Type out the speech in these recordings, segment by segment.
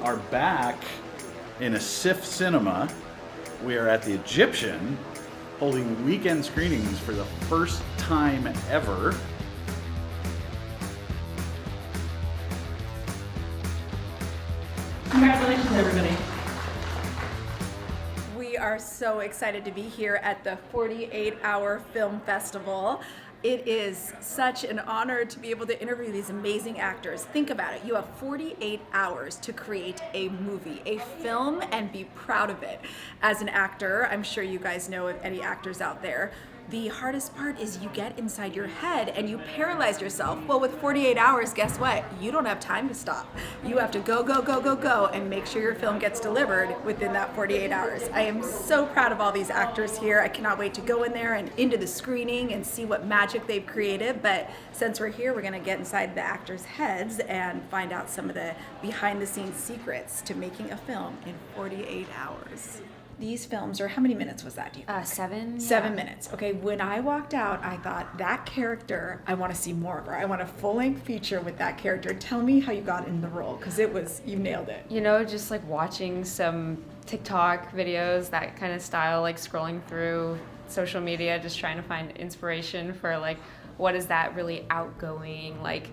are back in a SIFF cinema. We are at the Egyptian, holding weekend screenings for the first time ever. Congratulations, everybody. We are so excited to be here at the 48-hour Film Festival. It is such an honor to be able to interview these amazing actors. Think about it. You have 48 hours to create a movie, a film, and be proud of it. As an actor, I'm sure you guys know of any actors out there, the hardest part is you get inside your head and you paralyze yourself. Well, with 48 hours, guess what? You don't have time to stop. You have to go, go, go, go, go, and make sure your film gets delivered within that 48 hours. I am so proud of all these actors here. I cannot wait to go in there and into the screening and see what magic they've created. But since we're here, we're gonna get inside the actors' heads and find out some of the behind-the-scenes secrets to making a film in 48 hours. These films, or how many minutes was that? Do you think? 7. 7 minutes. Okay, when I walked out, I thought, that character, I want to see more of her. I want a full-length feature with that character. Tell me how you got in the role, because you nailed it. You know, just like watching some TikTok videos, that kind of style, like scrolling through social media, just trying to find inspiration for like, what is that really outgoing, like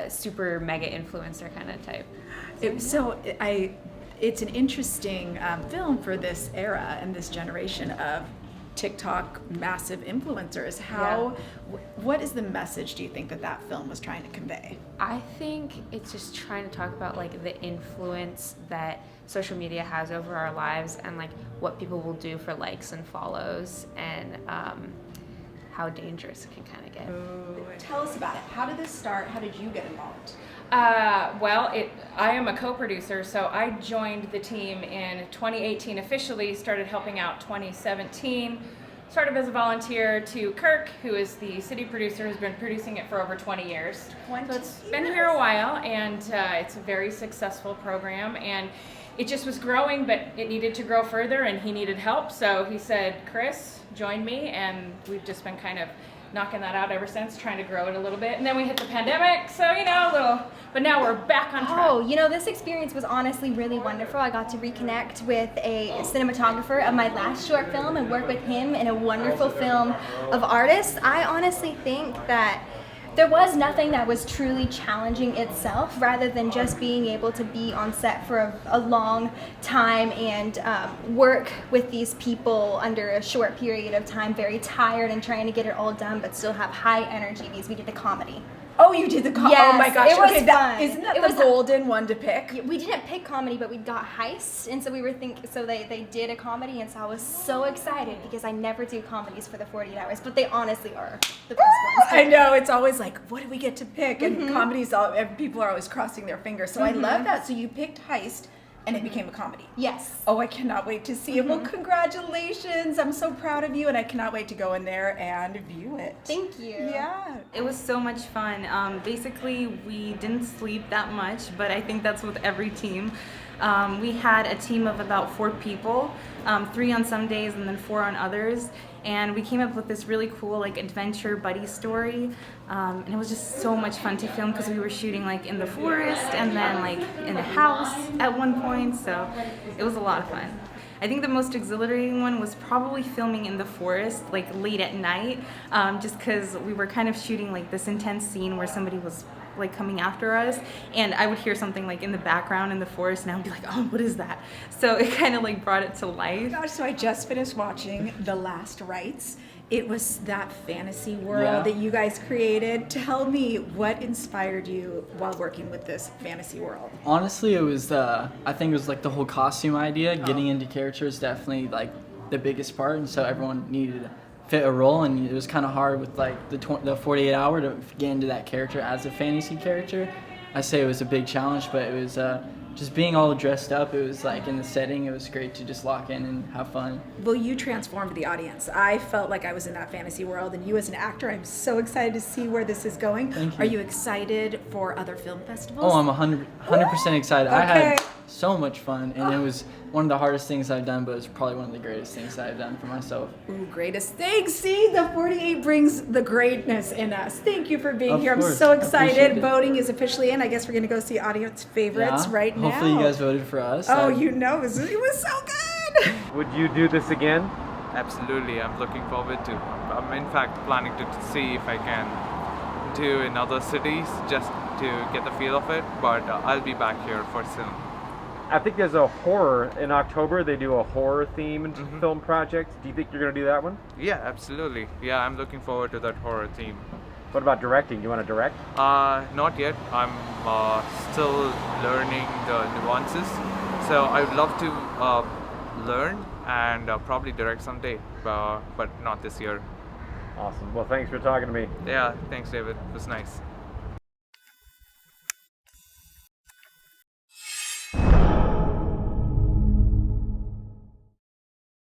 super mega influencer kind of type. It's an interesting film for this era and this generation of TikTok massive influencers. What is the message, do you think, that film was trying to convey? I think it's just trying to talk about like the influence that social media has over our lives and like what people will do for likes and follows and how dangerous it can kind of get. Ooh. Tell us about it. How did this start? How did you get involved? I am a co-producer, so I joined the team in 2018, officially started helping out 2017, started as a volunteer to Kirk, who is the city producer, who's been producing it for over 20 years. So it's been here a while, and it's a very successful program, and it just was growing, but it needed to grow further, and he needed help, so he said, Chris, join me, and we've just been kind of knocking that out ever since, trying to grow it a little bit. And then we hit the pandemic, so, but now we're back on track. Oh, this experience was honestly really wonderful. I got to reconnect with a cinematographer of my last short film and work with him in a wonderful film of artists. I honestly think that there was nothing that was truly challenging itself, rather than just being able to be on set for a long time and work with these people under a short period of time, very tired and trying to get it all done, but still have high energy, because we did a comedy. Oh, you did the comedy? Yes, oh my gosh. it was okay, fun. Isn't that the golden one to pick? We didn't pick comedy, but we got heist, and so we were so they did a comedy, and so I was so excited because I never do comedies for the 48 hours, but they honestly are the best ones. I know, it's always like, what do we get to pick? And comedies, people are always crossing their fingers. So I love that. So you picked heist, and it became a comedy. Yes. Oh, I cannot wait to see it. Well, congratulations. I'm so proud of you, and I cannot wait to go in there and view it. Thank you. Yeah. It was so much fun. Basically, we didn't sleep that much, but I think that's with every team. We had a team of about 4 people, 3 on some days and then 4 on others. And we came up with this really cool adventure buddy story. And it was just so much fun to film because we were shooting in the forest and then in a house at one point. So it was a lot of fun. I think the most exhilarating one was probably filming in the forest late at night, just because we were kind of shooting this intense scene where somebody was coming after us, and I would hear something in the background in the forest, and I would be like, oh, what is that? So it kind of brought it to life. Gosh, so I just finished watching The Last Rites. It was that fantasy world that you guys created. Tell me, what inspired you while working with this fantasy world? Honestly, it was I think it was the whole costume idea. Getting into characters definitely the biggest part, and so everyone needed to fit a role, and it was kind of hard with the 48 hour to get into that character as a fantasy character. I say it was a big challenge, but it was just being all dressed up. It was in the setting, it was great to just lock in and have fun. Well, you transformed the audience. I felt like I was in that fantasy world, and you as an actor, I'm so excited to see where this is going. Thank you. Are you excited for other film festivals? Oh, I'm 100% excited. Okay. I had so much fun, and it was one of the hardest things I've done, but it's probably one of the greatest things I've done for myself. Ooh, greatest things. See, the 48 brings the greatness in us. Thank you for being here. I'm so excited. Voting is officially in. I guess we're going to go see audience favorites right now. Hopefully you guys voted for us. Oh, you know, it was so good. Would you do this again? Absolutely, I'm looking forward to. I'm in fact planning to see if I can do in other cities just to get the feel of it, but I'll be back here for soon. I think there's a horror in October. They do a horror themed film project. Do you think you're going to do that one? Yeah, absolutely. Yeah, I'm looking forward to that horror theme. What about directing? You want to direct? Not yet. I'm still learning the nuances, so I would love to learn and probably direct someday, but not this year. Awesome. Well, thanks for talking to me. Yeah, thanks, David. It was nice.